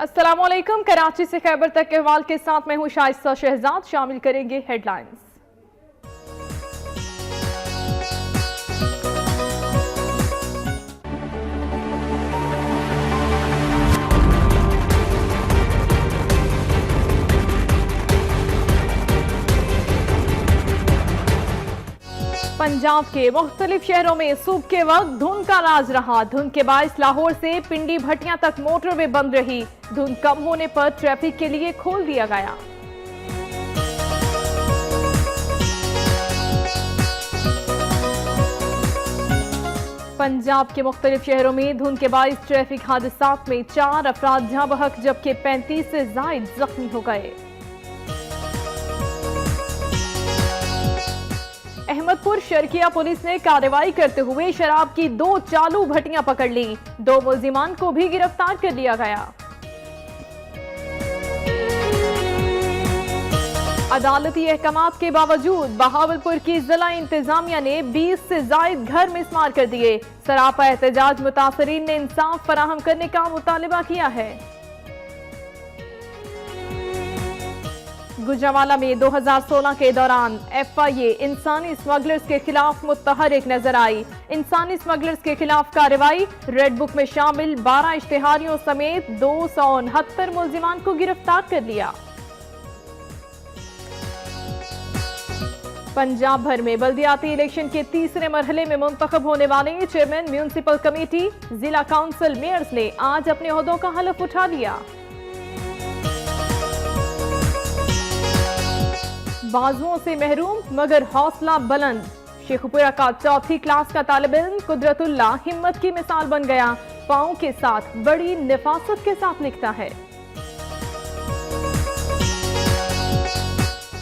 अस्सलामुअलैकुम। कराची से खैबर तक के हवाल के साथ मैं हूं शाइस्ता शहजाद। शामिल करेंगे हेडलाइंस। पंजाब के मुख्तलिफ शहरों में सुबह के वक्त धुंध का राज रहा। धुंध के बायस लाहौर से पिंडी भटियां तक मोटरवे बंद रही। धुंध कम होने पर ट्रैफिक के लिए खोल दिया गया। पंजाब के मुख्तलिफ शहरों में धुंध के बायस ट्रैफिक हादसात में 4 अफराद जहां बहक जबकि 35 से जायद जख्मी हो गए। अहमदपुर शर्किया पुलिस ने कार्रवाई करते हुए शराब की 2 चालू भट्टियां पकड़ ली। 2 मुल्जिमान को भी गिरफ्तार कर लिया गया। अदालती अहकामात के बावजूद बहावलपुर की जिला इंतजामिया ने 20 से जायद घर मिसमार कर दिए। सरापा एहतजाज मुतासरीन ने इंसाफ फराहम करने का मुतालबा किया है। गुजरांवाला में 2016 के दौरान FIA इंसानी स्मगलर्स के खिलाफ मुतहरिक नजर आई। इंसानी स्मगलर्स के खिलाफ कार्रवाई। रेड बुक में शामिल 12 इश्तिहारियों समेत 269 मुल्जिमान को गिरफ्तार कर लिया। पंजाब भर में बल्दियाती इलेक्शन के तीसरे मरहले में मुंतखब होने वाले चेयरमैन म्यूनिसिपल कमेटी, जिला काउंसिल मेयर्स ने आज अपने ओहदों का हलफ उठा लिया। बाजुओं से महरूम मगर हौसला बुलंद। शेखुपुरा का 4वीं क्लास का तालिब इल्म कुदरतुल्ला हिम्मत की मिसाल बन गया। पाँव के साथ बड़ी निफासत के साथ लिखता है।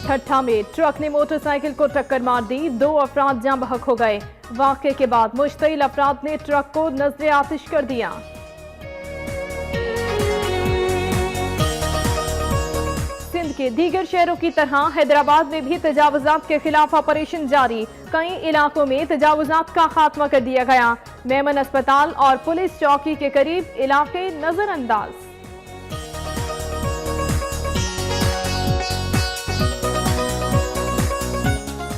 ठट्ठा में ट्रक ने मोटरसाइकिल को टक्कर मार दी। 2 अफराद जाँ बहक हो गए। वाक़े के बाद मुश्तइल अफराद ने ट्रक को नजरे आतिश कर दिया। सिंध के दीगर शहरों की तरह हैदराबाद में भी तजावुजात के खिलाफ ऑपरेशन जारी। कई इलाकों में तजावुजात का खात्मा कर दिया गया। मेमन अस्पताल और पुलिस चौकी के करीब इलाके नजरअंदाज।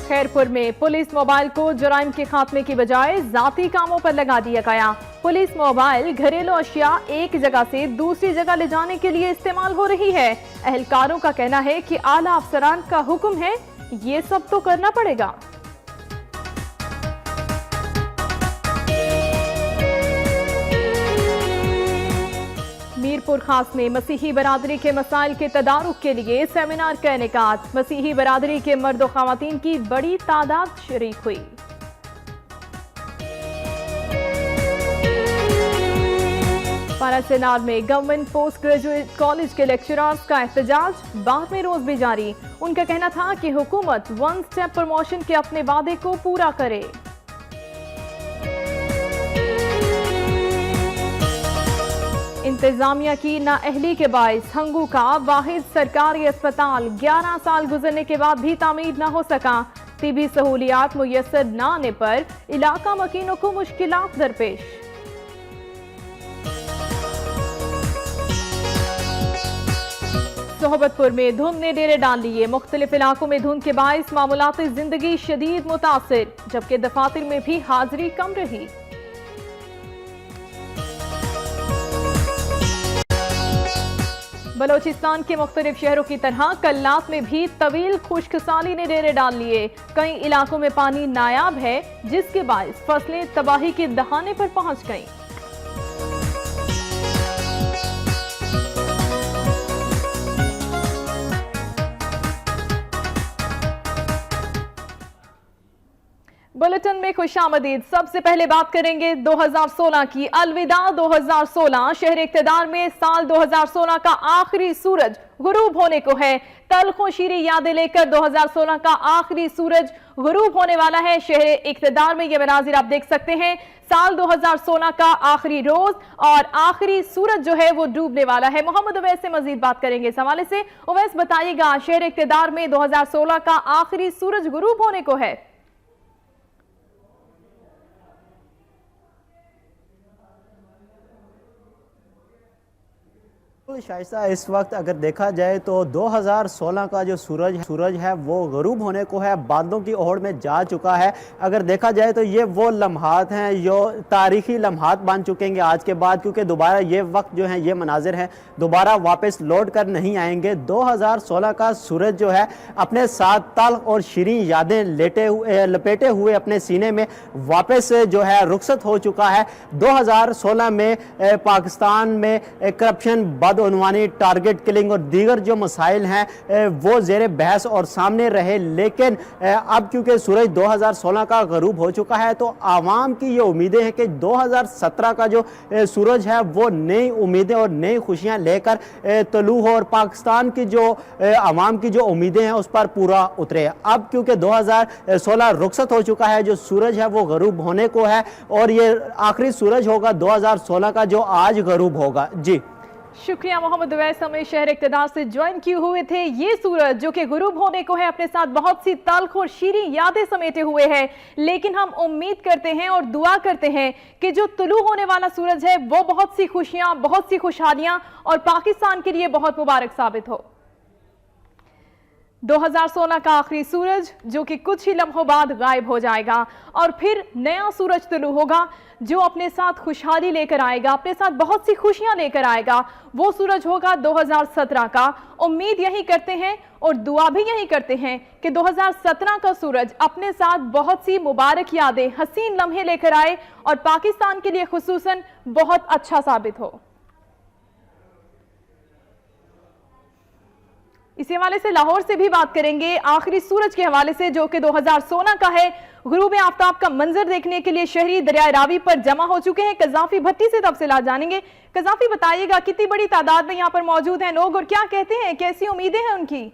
खैरपुर में पुलिस मोबाइल को जुराइम के खात्मे की बजाय जाती कामों पर लगा दिया गया। पुलिस मोबाइल घरेलू अशिया एक जगह से दूसरी जगह ले जाने के लिए इस्तेमाल हो रही है। अहलकारों का कहना है कि आला अफसरान का हुक्म है, ये सब तो करना पड़ेगा। मीरपुर खास में मसीही बरादरी के मसाइल के तदारुक के लिए सेमिनार का इनेकाद। मसीही बरादरी के मर्द और ख़वातीन की बड़ी तादाद शरीक हुई। पारासेनार में गवर्नमेंट पोस्ट ग्रेजुएट कॉलेज के लेक्चरर्स का एहतजाज 12वें रोज भी जारी। उनका कहना था कि हुकूमत 1 स्टेप प्रमोशन के अपने वादे को पूरा करे। इंतजामिया की नाअहली के बायस हंगू का वाहिद सरकारी अस्पताल 11 साल गुजरने के बाद भी तामीर न हो सका। तिबी सहूलियात मुयस्सर न आने पर इलाका मकीनों को मुश्किलात दरपेश। सोहबतपुर में धुंध ने डेरे डाल लिए। मुख्तलिफ इलाकों में धुंध के बायस मामूलाती जिंदगी शदीद मुतासिर, जबकि दफातर में भी हाजिरी कम रही। बलोचिस्तान के मुख्तलिफ शहरों की तरह कल्लात में भी तवील खुश्कसाली ने डेरे डाल लिए। कई इलाकों में पानी नायाब है, जिसके बायस फसलें तबाही के दहाने पर पहुंच गईं। बुलेटिन में खुशामदीद। सबसे पहले बात करेंगे 2016 की। अलविदा 2016। शहर इक्तदार में साल 2016 का आखिरी सूरज गुरूब होने को है। तल्ख व शीरी यादें लेकर 2016 का आखिरी सूरज गुरूब होने वाला है। शहर इक्तदार में ये मनाजिर आप देख सकते हैं। साल 2016 का आखिरी रोज और आखिरी सूरज जो है वो डूबने वाला है। मोहम्मद उवैस से मजीद बात करेंगे इस हवाले से। उवैस बताइएगा, शहर इक्तदार में 2016 का आखिरी सूरज गुरूब होने को है। शाइस्ता, इस वक्त अगर देखा जाए तो 2016 का जो सूरज है वो गरूब होने को है, बादलों की ओर में जा चुका है। अगर देखा जाए तो ये वो लम्हात हैं जो तारीखी लम्हात बन चुके हैं आज के बाद, क्योंकि दोबारा ये वक्त जो है, ये मनाजिर हैं, दोबारा वापस लौट कर नहीं आएंगे। 2016 का सूरज जो है अपने साथ तल्ख और शीरीं यादें लपेटे हुए अपने सीने में वापस जो है रुखसत हो चुका है। 2016 में पाकिस्तान में करप्शन, बदउनवानी, टारगेट किलिंग और दीगर जो मसाइल हैं वो ज़ेर बहस और सामने रहे, लेकिन अब क्योंकि सूरज 2016 का गरूब हो चुका है तो आवाम की ये उम्मीदें हैं कि 2017 का जो सूरज है वो नई उम्मीदें और नई खुशियां लेकर तलू हो और पाकिस्तान की जो आवाम की जो उम्मीदें हैं उस पर पूरा उतरे। अब क्योंकि 2016 रुखसत हो चुका है, जो सूरज है वो गरूब होने को है और ये आखिरी सूरज होगा 2016 का जो आज गरूब होगा। जी शुक्रिया मोहम्मद उवैस, हमें शहर इक़्तिदार से ज्वाइन किए हुए थे। ये सूरज जो कि गुरूब होने को है अपने साथ बहुत सी तल्ख और शीरीं यादें समेटे हुए है, लेकिन हम उम्मीद करते हैं और दुआ करते हैं कि जो तुलू होने वाला सूरज है वो बहुत सी खुशियां, बहुत सी खुशहालियां और पाकिस्तान के लिए बहुत मुबारक साबित हो। 2016 का आखिरी सूरज जो कि कुछ ही लम्हों बाद गायब हो जाएगा और फिर नया सूरज तुलू होगा जो अपने साथ खुशहाली लेकर आएगा, अपने साथ बहुत सी खुशियां लेकर आएगा। वो सूरज होगा 2017 का। उम्मीद यही करते हैं और दुआ भी यही करते हैं कि 2017 का सूरज अपने साथ बहुत सी मुबारक यादें, हसीन लम्हे लेकर आए और पाकिस्तान के लिए खुसूसन बहुत अच्छा साबित हो। इसी हवाले से लाहौर से भी बात करेंगे आखिरी सूरज के हवाले से जो कि 2016 का है। गुरूब आफ्ताब का मंजर देखने के लिए शहरी दरिया रावी पर जमा हो चुके हैं। कज़ाफी भट्टी से तफसीलात जानेंगे। कज़ाफी, बताइएगा कितनी बड़ी तादाद में यहाँ पर मौजूद हैं लोग और क्या कहते हैं, कैसी उम्मीदें हैं उनकी?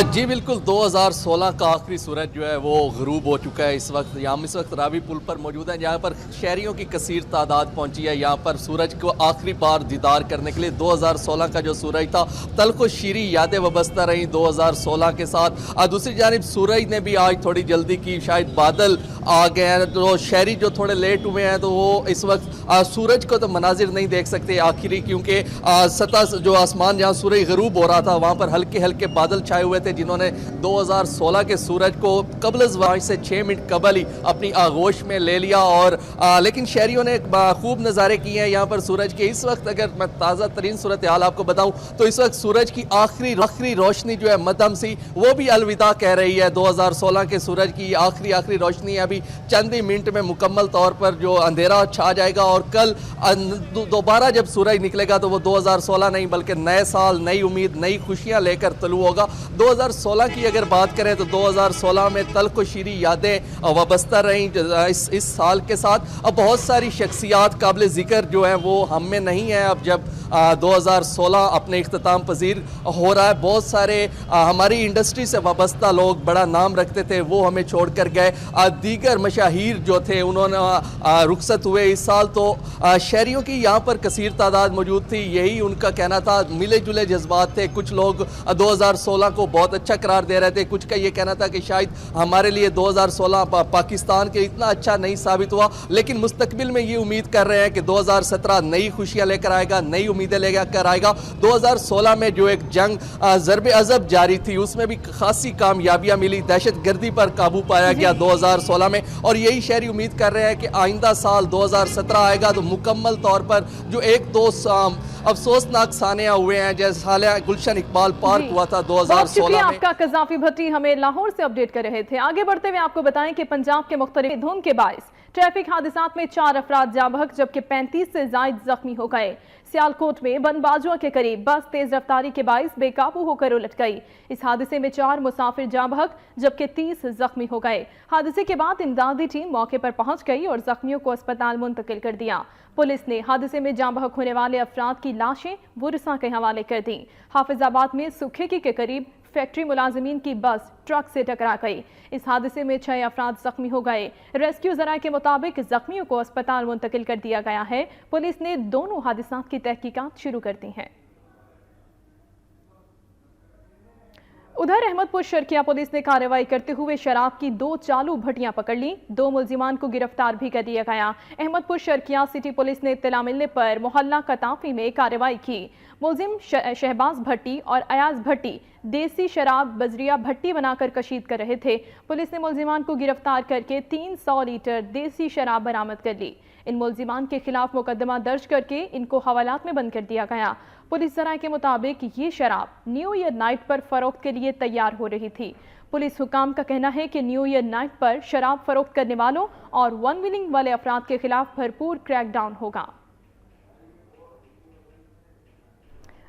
जी बिल्कुल, 2016 का आखिरी सूरज जो है वो गरूब हो चुका है। इस वक्त रावी पुल पर मौजूद हैं जहाँ पर शहरियों की कसीर तादाद पहुंची है यहाँ पर सूरज को आखिरी बार दीदार करने के लिए। 2016 का जो सूरज था, तल्ख व शीरीं यादें वाबस्ता रहीं 2016 के साथ। दूसरी जानिब सूरज ने भी आज थोड़ी जल्दी की, शायद बादल आ गए हैं तो शहरी जो थोड़े लेट हुए हैं तो वो इस वक्त सूरज को तो मनाजिर नहीं देख सकते आखिरी, क्योंकि सतह जो आसमान जहाँ सूरज गरूब हो रहा था वहाँ पर हल्के हल्के बादल छाए हुए थे, जिन्होंने 2016 के सूरज को कबल से 6 मिनट कबल ही अपनी आगोश में ले लिया। और लेकिन शहरियों ने खूब नज़ारे किए हैं यहाँ पर सूरज के। इस वक्त अगर मैं ताज़ा तरीन सूरत हाल आपको बताऊं तो इस वक्त सूरज की आखिरी रोशनी जो है मध्यम सी, वो भी अलविदा कह रही है। 2016 के सूरज की आखिरी रोशनी अभी चंद ही मिनट में मुकम्मल तौर पर जो अंधेरा छा जाएगा और कल दोबारा जब सूरज निकलेगा तो वो 2016 नहीं बल्कि नए साल, नई उम्मीद, नई खुशियां लेकर तलू होगा। 2016 की अगर बात करें तो 2016 में तल्ख व शीरीं यादें वाबस्ता रहीं इस साल के साथ। अब बहुत सारी शख्सियात काबिल ज़िक्र जो हैं वो हम में नहीं है। अब जब 2016 अपने इख्तिताम पजीर हो रहा है, बहुत सारे हमारी इंडस्ट्री से वाबस्ता लोग बड़ा नाम रखते थे वो हमें छोड़ कर गए। दीगर मशाहीर जो थे उन्होंने रुखसत हुए इस साल। तो शहरियों की यहाँ पर कसीर तादाद मौजूद थी, यही उनका कहना था। मिले जुले जज्बात थे। कुछ लोग 2016 को बहुत अच्छा करार दे रहे थे, कुछ का ये कहना था कि शायद हमारे लिए 2016 पाकिस्तान के इतना अच्छा नहीं साबित हुआ, लेकिन मुस्तकबिल में ये उम्मीद कर रहे हैं कि 2017 नई खुशियां लेकर आएगा, नई उम्मीदें लेकर आएगा। 2016 में जो एक जंग ज़रबे अज़ब जारी थी उसमें भी खासी कामयाबियां मिली, दहशत गर्दी पर काबू पाया गया 2016 में। और यही शहरी उम्मीद कर रहे हैं कि आइंदा साल 2017 आएगा तो मुकम्मल तौर पर जो एक दो अफसोसनाक सानिया हुए हैं, जैसे हाल गुलशन इकबाल पार्क हुआ था 2016 में। आपका कज़ाफी भट्टी हमें लाहौर से अपडेट कर रहे थे। आगे बढ़ते हुए आपको बताएं कि पंजाब के मुख्तलिफ धुंध के बायस ट्रैफिक हादसात में 4 अफराद जाँ बहक जबकि 35 से ज़ायद जख्मी हो गए। सियालकोट में बनबाजुआ के करीब बस तेज रफ्तारी के बायस बेकाबू होकर उलट गई। इस हादसे में 4 मुसाफिर जाँ बहक जबकि 30 जख्मी हो गए। हादसे के बाद इमदादी टीम मौके पर पहुंच गई और जख्मियों को अस्पताल मुंतकिल कर दिया। पुलिस ने हादसे में जाँ बहक होने वाले अफराद की लाशें बुरसा के हवाले कर दी। हाफिजाबाद में सुखेकी के करीब फैक्ट्री मुलाजिमीन की बस ट्रक से टकरा गई। इस हादसे में 6 अफराद जख्मी हो गए। रेस्क्यू ज़राए के मुताबिक जख्मियों को अस्पताल मुंतकिल कर दिया गया है। पुलिस ने दोनों हादसात की तहकीकात शुरू कर दी हैं। उधर अहमदपुर शर्किया पुलिस ने कार्रवाई करते हुए शराब की 2 चालू भट्टियां पकड़ ली। 2 मुलजिमान को गिरफ्तार भी कर दिया गया। अहमदपुर शर्किया सिटी पुलिस ने इत्तला मिलने पर मोहल्ला कताफी में कार्रवाई की। मुलजिम शहबाज भट्टी और अयाज भट्टी देसी शराब बजरिया भट्टी बनाकर कशीद कर रहे थे। पुलिस ने मुलजिमान को गिरफ्तार करके 300 लीटर देसी शराब बरामद कर ली। इन मुलजिमान के खिलाफ मुकदमा दर्ज करके इनको हवालात में बंद कर दिया गया। पुलिस जराये के मुताबिक ये शराब न्यू ईयर नाइट पर फरोख्त के लिए तैयार हो रही थी। पुलिस हुकाम का कहना है कि न्यू ईयर नाइट पर शराब फरोख्त करने वालों और वन विलिंग वाले अफराद के खिलाफ भरपूर क्रैकडाउन होगा।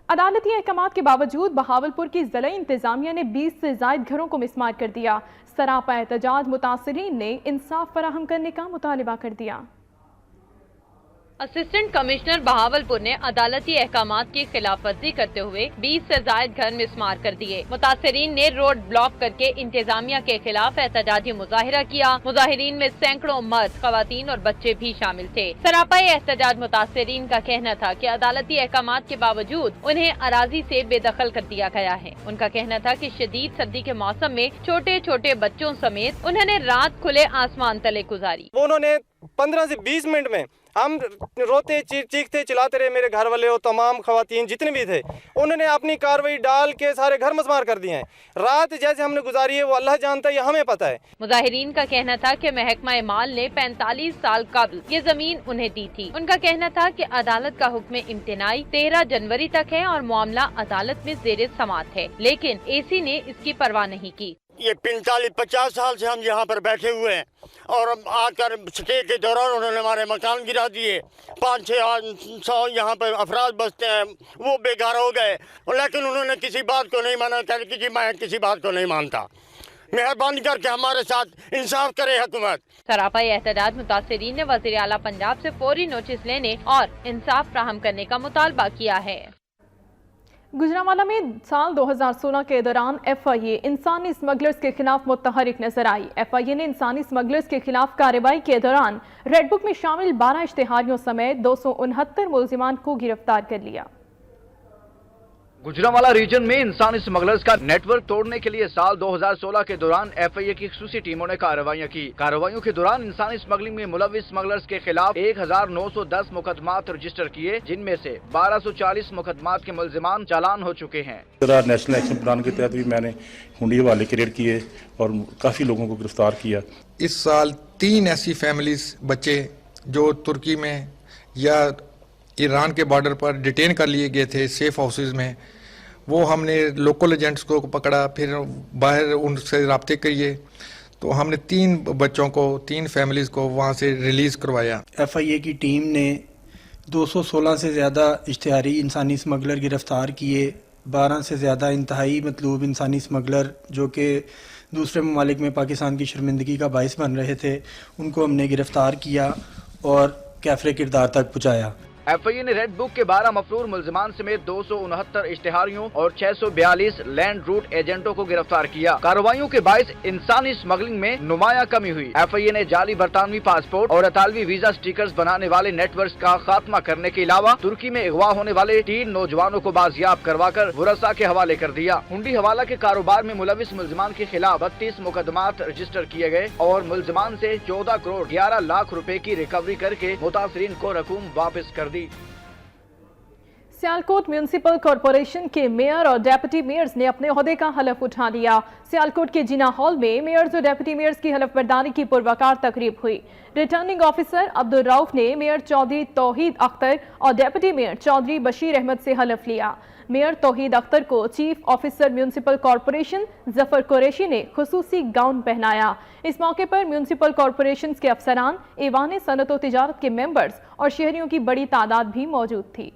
अदालती अहकामात के बावजूद बहावलपुर की जिला इंतजामिया ने 20 से ज्यादा घरों को मिसमार कर दिया। सरापा एहतजाज मुतासिरीन ने इंसाफ फराहम करने का मुतालिबा कर दिया। असिस्टेंट कमिश्नर बहावलपुर ने अदालती अहकामात की खिलाफ वर्जी करते हुए 20 से जायद घर मिसमार कर दिए। मुतासिरीन ने रोड ब्लॉक करके इंतजामिया के खिलाफ एहतजाजी मुजाहिरा किया। मुजाहिरीन में सैकड़ों मर्द, खवातीन और बच्चे भी शामिल थे। सरापा एहतजाज मुतासिरीन का कहना था कि अदालती अहकामात के बावजूद उन्हें अराजी से बेदखल कर दिया गया है। उनका कहना था कि शदीद सर्दी के मौसम में छोटे छोटे बच्चों समेत उन्होंने रात खुले आसमान तले गुजारी। उन्होंने 15 से 20 मिनट में हम रोते चीखते चिल्लाते रहे, मेरे घर वाले और तमाम खवातीन जितने भी थे, उन्होंने अपनी कार्रवाई डाल के सारे घर मसमार कर दिए हैं। रात जैसे हमने गुजारी है वो अल्लाह जानता है, ये हमें पता है। मुजाहिरीन का कहना था कि महकमा माल ने 45 साल कबल ये जमीन उन्हें दी थी। उनका कहना था कि अदालत का हुक्म इम्तिनाई 13 जनवरी तक है और मामला अदालत में ज़ेरे समाअत है, लेकिन एसी ने इसकी परवाह नहीं की। ये 45-50 साल से हम यहाँ पर बैठे हुए हैं और आकर स्टे के दौरान उन्होंने हमारे मकान गिरा दिए। 500-600 यहाँ पर अफराद बसते हैं, वो बेघर हो गए, लेकिन उन्होंने किसी बात को नहीं माना। कहते कि मैं किसी बात को नहीं मानता। मेहरबानी करके हमारे साथ इंसाफ करे हुकूमत। सरापा एहतजाज मुतासिरीन ने वज़ीर आला पंजाब से फौरी नोटिस लेने और इंसाफ फ्राहम करने का मुतालबा किया है। गुजरांवाला में साल 2016 के दौरान FIA इंसानी स्मगलर्स के खिलाफ मुतहरिक नजर आई। FIA ने इंसानी स्मगलर्स के खिलाफ कार्रवाई के दौरान रेड बुक में शामिल 12 इश्तिहारियों समेत 269 मुलजिमान को गिरफ्तार कर लिया। गुजरांवाला रीजन में इंसानी स्मगलर्स का नेटवर्क तोड़ने के लिए साल 2016 के दौरान FIA की खुसूसी टीमों ने कार्रवाइयां की। कार्रवाइयों के दौरान इंसानी स्मगलिंग में मुलविस स्मगलर्स के खिलाफ 1910 मुकदमात रजिस्टर किए, जिनमें से 1240 मुकदमात के मुलजिमान चालान हो चुके हैं। नेशनल एक्शन प्लान के तहत भी मैंने हुंडी हवाले के रेड किए और काफी लोगों को गिरफ्तार किया। इस साल 3 ऐसी फैमिलीज बच्चे जो तुर्की में या ईरान के बॉर्डर पर डिटेन कर लिए गए थे सेफ हाउसेज में, वो हमने लोकल एजेंट्स को पकड़ा, फिर बाहर उनसे राब्ते किए, तो हमने 3 बच्चों को, 3 फैमिलीज को वहाँ से रिलीज़ करवाया। FIA की टीम ने 216 से ज़्यादा इश्तिहारी इंसानी स्मगलर गिरफ्तार किए। 12 से ज़्यादा इंतहाई मतलूब इंसानी स्मगलर जो कि दूसरे ममालिक में पाकिस्तान की शर्मिंदगी का बाइस बन रहे थे, उनको हमने गिरफ्तार किया और कैफरे किरदार तक पहुँचाया। FIA ने रेड बुक के 12 मफरूर मुलजिमान समेत 269 इश्तिहारियों और 642 लैंड रूट एजेंटों को गिरफ्तार किया। कार्रवाइयों के बायस इंसानी स्मगलिंग में नुमाया कमी हुई। FIA ने जाली बरतानवी पासपोर्ट और अतालवी वीजा स्टिकर्स बनाने वाले नेटवर्क का खात्मा करने के अलावा तुर्की में अगवा होने वाले 3 नौजवानों को बाजियाब करवाकर वुरसा के हवाले कर दिया। हुंडी हवाला के कारोबार में मुलविस मुलजिमान के खिलाफ 32 मुकदमात रजिस्टर किए गए और मुलजिमान से 14 करोड़ 11 लाख रुपए की रिकवरी करके मुतासरीन को रकूम वापस कर दी। सियालकोट म्यूनिसिपल कॉरपोरेशन के मेयर और डेप्यूटी मेयर्स ने अपने ओहदे का हलफ उठा लिया। सियालकोट के जिना हॉल में मेयर्स और डेप्यूटी मेयर्स की हलफ बर्दारी की पुरवकार तकरीब हुई। रिटर्निंग ऑफिसर अब्दुल रऊफ ने मेयर चौधरी तौहीद अख्तर और डेप्यूटी मेयर चौधरी बशीर अहमद से हलफ लिया। मेयर तौहीद अख्तर को chief officer municipal corporation Zafar Qureshi ने खुसूसी गाउन पहनाया। इस मौके पर म्यूनिसिपल कॉरपोरेशन के अफसरान, ऐवान सनत व तिजारत के मेंबर्स और शहरियों की बड़ी तादाद भी मौजूद थी।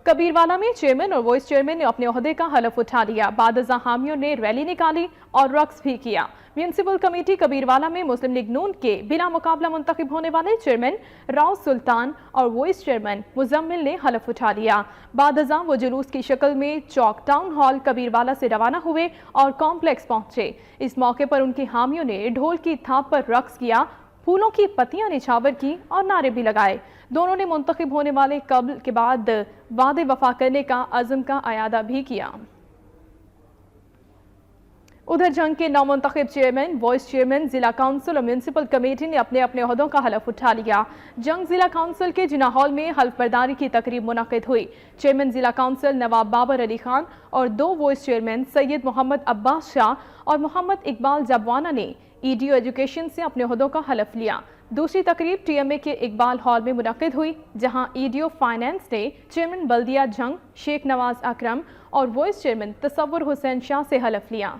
कबीरवाला में चेयरमैन और वाइस चेयरमैन ने अपने ओहदे का हलफ उठा लिया। बाद अज़ा हामियों ने रैली निकाली और रक्स भी किया। म्यूनिसिपल कमेटी कबीरवाला में मुस्लिम लीग नून के बिला मुकाबला मुंतखब होने वाले चेयरमैन राव सुल्तान और वाइस चेयरमैन मुजम्मिल ने हलफ उठा लिया। बाद अज़ा वो जुलूस की शक्ल में चौक टाउन हॉल कबीरवाला से रवाना हुए और कॉम्प्लेक्स पहुंचे। इस मौके पर उनके हामियों ने ढोल की थाप पर रक्स किया। फूलों की पत्तियां निछावर की और नारे भी लगाए। दोनों ने मुंतखब होने वाले कब्ल के बाद वादे वफा करने का अज़म का अयादा भी किया। उधर जंग के नौमुंतखब चेयरमैन, वाइस चेयरमैन, जिला काउंसिल और म्यूनसिपल कमेटी ने अपने अपने ओहदों का हलफ उठा लिया। जंग जिला काउंसिल के जिना हॉल में हल्फ बर्दारी की तकरीब मुनक्किद हुई। चेयरमैन जिला काउंसिल नवाब बाबर अली खान और 2 वाइस चेयरमैन सैयद मोहम्मद अब्बास शाह और मोहम्मद इकबाल जबवाना ने ईडीओ एजुकेशन से अपने ओहदों का हलफ लिया। दूसरी तकरीब टीएमए के इकबाल हॉल में मुनक्किद हुई, जहां ईडीओ फाइनेंस ने चेयरमैन बल्दिया जंग शेख नवाज अकरम और वाइस चेयरमैन तसव्वुर हुसैन शाह से हलफ लिया।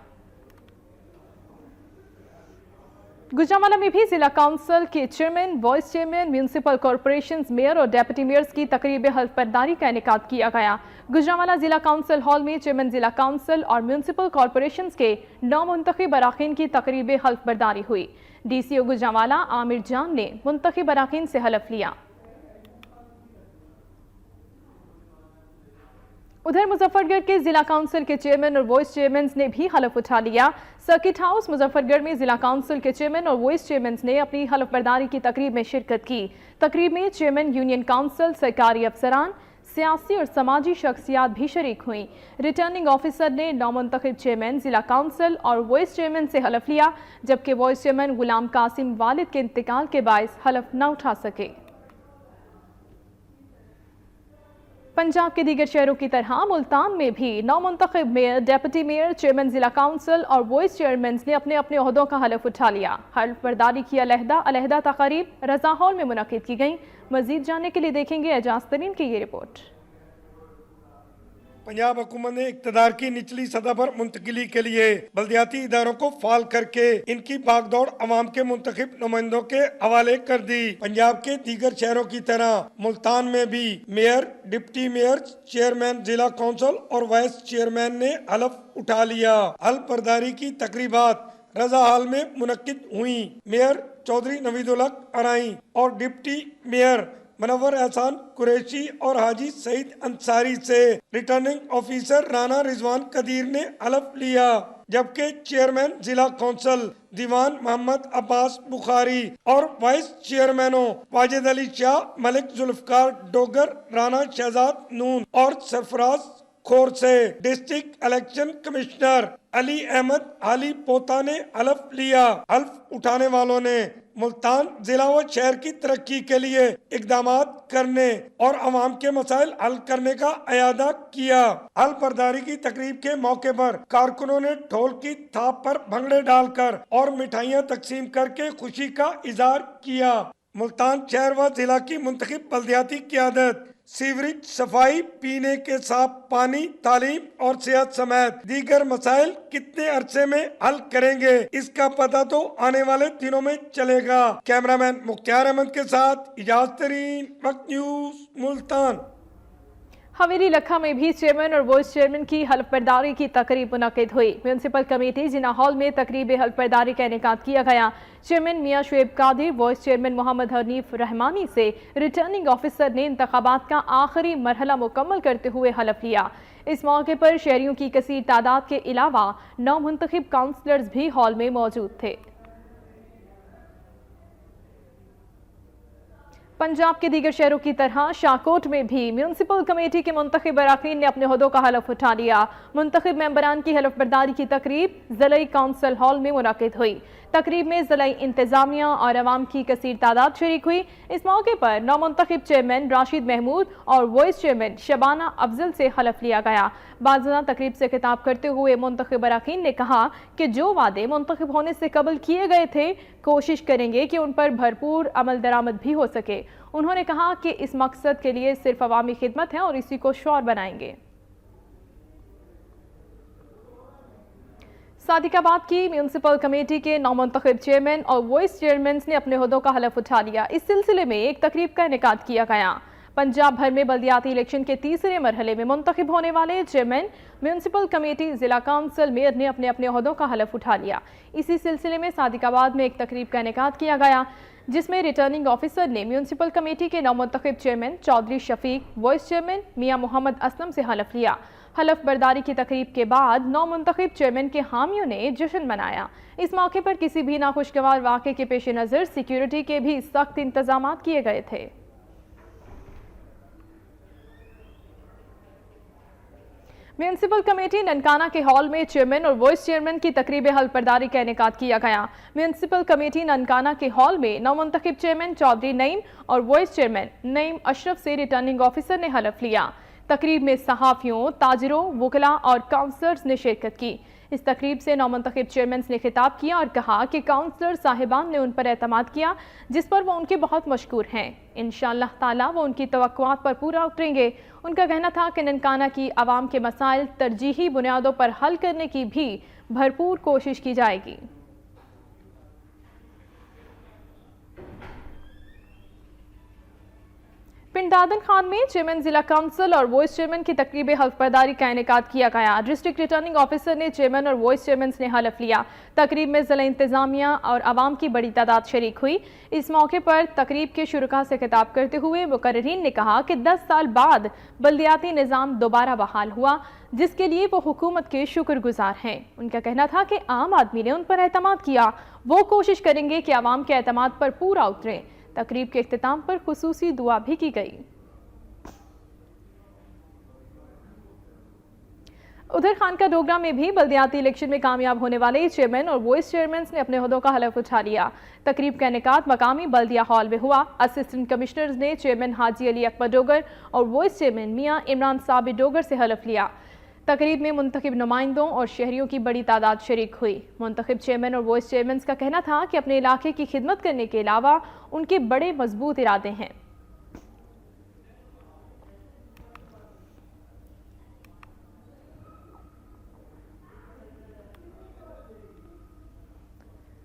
गुजरांवाला में भी जिला काउंसिल के chairman, vice chairman, municipal corporation, mayor और डेप्यूटी मेयर्स की तकरीब हल्फ बर्दारी का इनेकाद किया गया। गुजरांवाला जिला काउंसिल हॉल में चेयरमैन जिला काउंसिल और म्यूनसिपल कॉर्पोरेशन के 9 मुंतखब अराकीन की तकरीब हल्फ बर्दारी हुई। डीसीओ गुजरांवाला आमिर जान ने मुंतखब अराकीन से हलफ लिया। उधर मुजफ्फरगढ़ के जिला काउंसिल के चेयरमैन और वाइस चेयरमैन ने भी हलफ उठा लिया। सर्किट हाउस मुजफ्फरगढ़ में जिला काउंसिल के चेयरमैन और वाइस चेयरमैन ने अपनी हलफ बर्दारी की तकरीब में शिरकत की। तकरीब में चेयरमैन, यूनियन काउंसिल, सरकारी अफसरान, सियासी और समाजी शख्सियात भी शरीक हुई। रिटर्निंग ऑफिसर ने नौमुंतखब चेयरमैन, जिला काउंसिल और वाइस चेयरमैन से हलफ लिया, जबकि वाइस चेयरमैन गुलाम कासिम वालिद के इंतकाल के बायस हलफ न उठा सके। पंजाब के दीगर शहरों की तरह मुल्तान में भी नौमुंतखब मेयर, डेप्यूटी मेयर, चेयरमैन जिला काउंसिल और वाइस चेयरमैन ने अपने अपने ओहदों का हलफ उठा लिया। हल्फ बर्दारी की अलहदा तकारीब रजा हॉल में मुनक्किद की गई। मजीद जानने के लिए देखेंगे एजाज तरीन की ये रिपोर्ट। पंजाब हुकूमत ने इक्तदार की निचली सतह पर मुंतकिली के लिए बल्दियाती इदारों को फाल करके इनकी भागदौड़ अवाम के मुंतखब नुमाइंदों के हवाले कर दी। पंजाब के दीगर शहरों की तरह मुल्तान में भी मेयर, डिप्टी मेयर, चेयरमैन जिला काउंसिल और वाइस चेयरमैन ने हलफ उठा लिया। हल्फ बर्दारी की तकरीबात रजा हॉल में मुनक्किद हुई। मेयर चौधरी नवीदुल हक अराई और डिप्टी मेयर मनव्वर एहसान कुरैशी और हाजी सईद अंसारी से रिटर्निंग ऑफिसर राना रिजवान कदीर ने हलफ लिया, जबकि चेयरमैन जिला काउंसिल दीवान मोहम्मद अब्बास बुखारी और वाइस चेयरमैनों वाजिद अली शाह, मलिक जुल्फकार डोगर, राना शहजाद नून और सरफराज खोर से district election commissioner Ali Ahmed Halipota ने हलफ लिया। हल्फ उठाने वालों ने मुल्तान जिला व शहर की तरक्की के लिए इकदामात करने और अवाम के मसाइल हल करने का अयादा किया। हल्फ बर्दारी की तकरीब के मौके पर कारकुनों ने ढोल की थाप पर भंगड़े डालकर और मिठाइयाँ तकसीम करके खुशी का इजहार किया। मुल्तान शहर व जिला की मुंतखब बल्दियाती क़यादत सीवरेज, सफाई, पीने के साफ पानी, तालीम और सेहत समेत दीगर मसाइल कितने अरसे में हल करेंगे, इसका पता तो आने वाले दिनों में चलेगा। कैमरामैन मुख्तार अहमद के साथ इजाज तरीन, वक्त न्यूज, मुल्तान। हवेली लखा में भी चेयरमैन और वाइस चेयरमैन की हल्फ बर्दारी की तकरीब मुनक्किद हुई। म्यूनसिपल कमेटी जिना हॉल में तकरीब हल्फ बर्दारी का इनेकाद किया गया। चेयरमैन मियां शुएब कादिर, वाइस चेयरमैन मोहम्मद हनीफ रहमानी से रिटर्निंग ऑफिसर ने इंतखाबात का आखिरी मरहला मुकम्मल करते हुए हलफ लिया। इस मौके पर शहरियों की कसीर तादाद के अलावा 9 मुंतखब काउंसलर्स भी हॉल में मौजूद थे। पंजाब के दीगर शहरों की तरह शाहकोट में भी म्यूनसिपल कमेटी के मुंतखब अराकीन ने अपने ओहदों का हलफ उठा लिया। मुंतखब मेंबरान की हलफ बर्दारी की तकरीब ज़िलाई काउंसिल हॉल में मुनक्किद हुई। तकरीब में ज़िलाई इंतजामिया और अवाम की कसीर तादाद शरीक हुई। इस मौके पर नौमुंतखब चेयरमैन राशिद महमूद और वाइस चेयरमैन शबाना अफजल से हलफ लिया गया। बाज़ाना तकरीब से खिताब करते हुए मुंतखब अराकीन ने कहा कि जो वादे मुंतखब होने से कबल किए गए थे, कोशिश करेंगे कि उन पर भरपूर अमल दरामद भी हो सके। उन्होंने कहा कि इस मकसद के लिए सिर्फ अवामी खिदमत है और इसी को शौर बनाएंगे। सादिकाबाद की म्यूनसिपल कमेटी के नौमुंतखब चेयरमैन और वाइस चेयरमैन ने अपने ओहदों का हलफ उठा लिया। इस सिलसिले में एक तकरीब का इनेकाद किया गया। पंजाब भर में बल्दियाती इलेक्शन के तीसरे मरहले में मुंतखब होने वाले चेयरमैन, म्यूनसिपल कमेटी, जिला काउंसिल, मेयर ने अपने अपने ओहदों का हलफ उठा लिया। इसी सिलसिले में सादिकाबाद में एक तकरीब का इनेकाद किया गया, जिसमें रिटर्निंग ऑफिसर ने म्यूनसिपल कमेटी के नौमुंतखब chairman Chaudhry Shafiq, vice chairman Mian Muhammad Aslam से हलफ लिया। हलफ बर्दारी की तकरीब के बाद नौ मुंतखब चेयरमैन के हामियों ने जश्न मनाया। इस मौके पर किसी भी नाखुशगवार वाक़े के पेश नज़र सिक्योरिटी के भी सख्त इंतजाम किए गए थे। म्यूनसिपल कमेटी ननकाना के हॉल में चेयरमैन और वाइस चेयरमैन की तकरीब हलफबर्दारी का इनेकाद किया गया। म्यूनसिपल कमेटी ननकाना के हॉल में नवमुंतखब चेयरमैन चौधरी नईम और वाइस चेयरमैन नईम अशरफ से रिटर्निंग ऑफिसर ने हलफ लिया। तकरीब में सहाफ़ियों, ताजरों, वकला और काउंसलर्स ने शिरकत की। इस तकरीब से नौमुंतखब चेयरमैन ने खिताब किया और कहा कि काउंसलर साहिबान ने उन पर एतमाद किया जिस पर वो उनके बहुत मशकूर हैं। इंशाअल्लाह ताला वो उनकी तवक्कुआत पर पूरा उतरेंगे। उनका कहना था कि ननकाना की आवाम के मसाइल तरजीही बुनियादों पर हल करने की भी भरपूर कोशिश की जाएगी। पिंड दादन खान में चेयरमैन जिला काउंसिल और वाइस चेयरमैन की तकरीब हल्फबर्दारी का इनेकाद किया गया। डिस्ट्रिक्ट रिटर्निंग ऑफिसर ने चेयरमैन और वाइस चेयरमैन ने हलफ लिया। तकरीब में जिला इंतजामिया और आवाम की बड़ी तादाद शरीक हुई। इस मौके पर तकरीब के शुरुका से खिताब करते हुए मुकर्रिरीन ने कहा कि 10 साल बाद बल्दियाती निज़ाम दोबारा बहाल हुआ, जिसके लिए वो हुकूमत के शुक्रगुजार हैं। उनका कहना था कि आम आदमी ने उन पर एतमाद किया, वो कोशिश करेंगे कि आवाम के एतमाद पर पूरा उतरें। तकरीब के इख्तिताम पर खुसूसी दुआ भी की गई। उधर खानका डोगरा में भी बल्दियाती इलेक्शन में कामयाब होने वाले चेयरमैन और वाइस चेयरमैन ने अपने ओहदों का हलफ उठा लिया। तकरीब का इनेकाद मकामी बल्दिया हॉल में हुआ। असिस्टेंट कमिश्नर्स ने चेयरमैन हाजी अली अकबर डोगर और वाइस चेयरमैन मियां इमरान साबिर डोगर से हलफ लिया। तकरीब में मुंतखब नुमाइंदों और शहरियों की बड़ी तादाद शरीक हुई। मुंतखब चेयरमैन और वाइस चेयरमैन का कहना था कि अपने इलाके की खिदमत करने के अलावा उनके बड़े मजबूत इरादे हैं।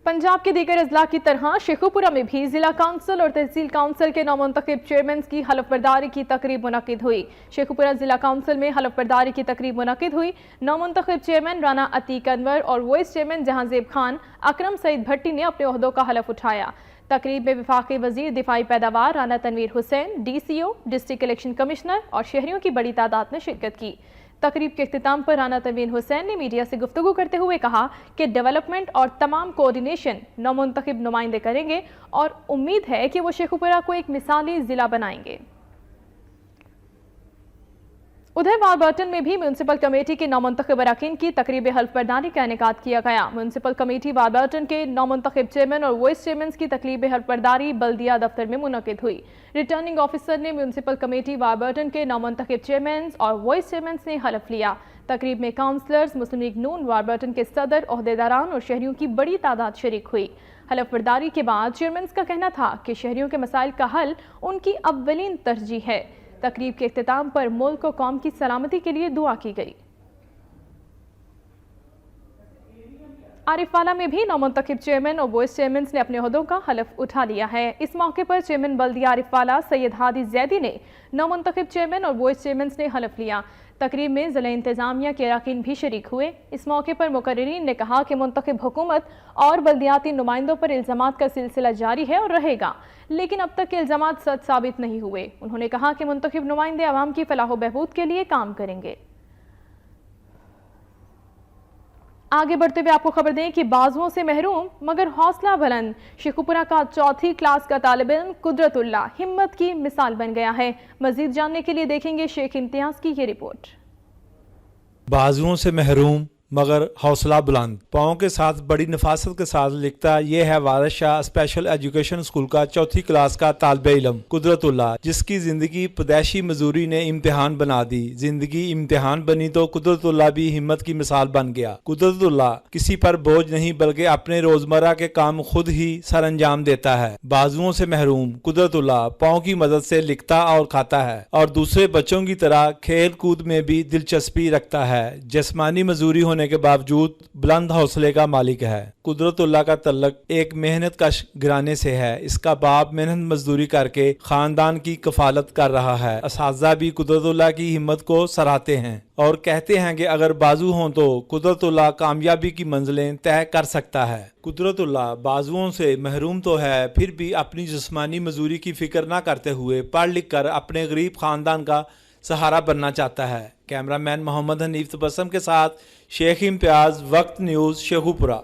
पंजाब के दीगर अजला की तरह शेखुपुरा में भी जिला काउंसिल और तहसील काउंसिल के नौमुंतखब चेयरमैन की हलफबर्दारी की तकरीब मुनक्किद हुई। शेखुपुरा जिला काउंसिल में हलफबर्दारी की तकरीब मुनक्किद हुई। नौमुंतखब चेयरमैन राना अतीक अनवर और वाइस चेयरमैन जहांजेब खान अकरम सईद भट्टी ने अपने ओहदों का हलफ उठाया। तकरीब में वफाकी वजीर दिफाई पैदावार Rana Tanveer Hussain, DCO, district election commissioner और शहरियों की बड़ी तादाद ने शिरकत की। तकरीब के इख्तिताम पर राना तनवीर हुसैन ने मीडिया से गुफ्तगू करते हुए कहा कि डेवलपमेंट और तमाम कोऑर्डिनेशन नौमुंतखब नुमाइंदे करेंगे और उम्मीद है कि वो शेखुपुरा को एक मिसाली जिला बनाएंगे। उधर वारबर्टन में भी म्यूनसिपल कमेटी के नौमुंतखब अरकान की तकरीब हल्फबर्दारी का इनेकाद किया गया। म्यूनसिपल कमेटी वारबर्टन के नौमुंतखब चेयरमैन और वाइस चेयरमैन की तकरीब हल्फबर्दारी बल्दिया दफ्तर में मुनक्किद हुई। रिटर्निंग ऑफिसर ने म्यूनसिपल कमेटी वारबर्टन के नौमुंतखब चेयरमैन और वाइस चेयरमैन ने हलफ लिया। तकरीब में काउंसलर्स, मुस्लिम लीग नून वारबर्टन के सदर, ओहदेदारान और शहरियों की बड़ी तादाद शरीक हुई। हलफबर्दारी के बाद चेयरमैन का कहना था कि शहरियों के मसाइल का हल उनकी अव्वलीन तरजीह है। तकरीब के इख्तिताम पर मुल्क और कौम की सलामती के लिए दुआ की गई। आरिफवाला में भी नौमुंतखब चेयरमैन और वाइस चेयरमैन ने अपने ओहदों का हलफ उठा लिया है। इस मौके पर चेयरमैन बल्दिया आरिफवाला सैयद हादी जैदी ने नौमुंतखब चेयरमैन और वाइस चेयरमैन ने हलफ लिया। तकरीब में जिला इंतजामिया के अरकान भी शरीक हुए। इस मौके पर मुकर्रिरीन ने कहा कि मुंतखब हुकूमत और बल्दियाती नुमाइंदों पर इल्जामात का सिलसिला जारी है और रहेगा, लेकिन अब तक के इल्जामात सच साबित नहीं हुए। उन्होंने कहा कि मुंतखब नुमाइंदे आवाम की फलाह बहबूद के लिए काम करेंगे। आगे बढ़ते हुए आपको खबर दें कि बाजुओं से महरूम मगर हौसला बुलंद शेखुपुरा का 4th क्लास का तालिब इल्म कुदरतुल्लाह हिम्मत की मिसाल बन गया है। मजीद जानने के लिए देखेंगे शेख इम्तियाज की ये रिपोर्ट। बाजुओं से महरूम मगर हौसला बुलंद, पाँव के साथ बड़ी नफासत के साथ लिखता ये है वारिस शाह स्पेशल एजुकेशन स्कूल का 4th क्लास का तालिब इल्म कुदरतुल्लाह, जिसकी जिंदगी पैदाइशी मजदूरी ने इम्तिहान बना दी। जिंदगी इम्तिहान बनी तो कुदरतुल्लाह भी हिम्मत की मिसाल बन गया। कुदरतुल्लाह किसी पर बोझ नहीं बल्कि अपने रोजमर्रा के काम खुद ही सर अंजाम देता है। बाजुओं से महरूम कुदरतुल्लाह पाँव की मदद से लिखता और खाता है और दूसरे बच्चों की तरह खेल कूद में भी दिलचस्पी रखता है। जिस्मानी मजदूरी होने के बावजूद बुलंद हौसले का मालिक है। कुदरतुल्लाह का तल्लक एक मेहनत कश घराने से है। इसका बाप मेहनत मजदूरी करके खानदान की कफालत कर रहा है। असातिज़ा भी कुदरतुल्लाह की हिम्मत को सराहते हैं और कहते हैं कि अगर बाजू हों तो कुदरतुल्लाह कामयाबी की मंजिलें तय कर सकता है। कुदरतुल्लाह बाजुओं से महरूम तो है, फिर भी अपनी जिस्मानी मजदूरी की फिक्र न करते हुए पढ़ लिख कर अपने गरीब खानदान का सहारा बनना चाहता है। कैमरामैन मोहम्मद हनीफ तबस्सम के साथ शेख इम्तियाज, वक्त न्यूज़, शेखुपुरा।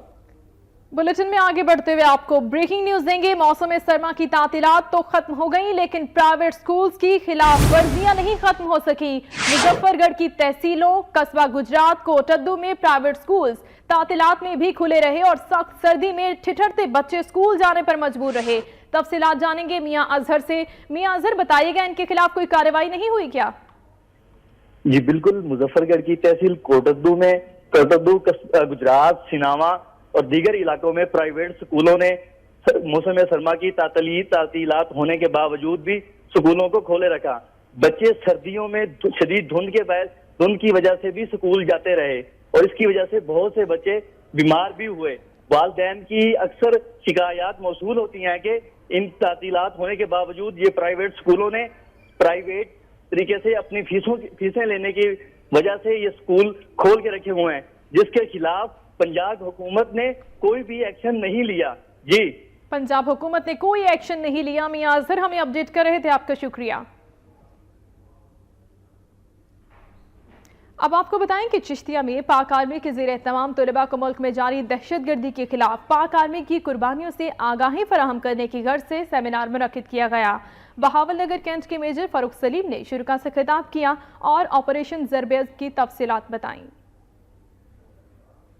बुलेटिन में आगे बढ़ते हुए आपको ब्रेकिंग न्यूज देंगे। मौसम सरमा की तातीलात तो खत्म हो गई, लेकिन प्राइवेट स्कूल्स की खिलाफ वर्जियां नहीं खत्म हो सकी। मुजफ्फरगढ़ की तहसीलों, कस्बा गुजरात, कोटद्दू में प्राइवेट स्कूल्स तातीलात में भी खुले रहे और सख्त सर्दी में ठिठुरते बच्चे स्कूल जाने पर मजबूर रहे। तफसीलात जानेंगे मियां अजहर से। मियां अजहर, बताइएगा, इनके खिलाफ कोई कार्रवाई नहीं हुई क्या? जी बिल्कुल, मुजफ्फरगढ़ की तहसील कोटद्दू में गुजरात, सिनावा और दीगर इलाकों में प्राइवेट स्कूलों ने मौसम सरमा की तातीलात होने के बावजूद भी स्कूलों को खोले रखा। बच्चे सर्दियों में शदीद धुंध की वजह से भी स्कूल जाते रहे और इसकी वजह से बहुत से बच्चे बीमार भी हुए। वालिदैन की अक्सर शिकायत मौसूल होती हैं कि इन तातीलात होने के बावजूद ये प्राइवेट स्कूलों ने प्राइवेट तरीके से अपनी फीसें लेने की वजह से ये स्कूल खोल के रखे हुए हैं, जिसके खिलाफ पंजाब हुकूमत ने कोई भी एक्शन नहीं लिया। जी, पंजाब हुकूमत ने कोई एक्शन नहीं लिया। मियां अजहर हमें अपडेट कर रहे थे, आपका शुक्रिया। अब आपको बताएं कि चिश्तिया में पाक आर्मी के ज़ेर तमाम तलबा को मुल्क में जारी दहशतगर्दी के खिलाफ पाक आर्मी की कुर्बानियों से आगाही फराहम करने की गर्ज से सेमिनार मुनक्किद किया गया। बहावल नगर कैंट के मेजर फारूक सलीम ने शुरा से खिताब किया और ऑपरेशन ज़रबेज़ की तफसीलात बताईं।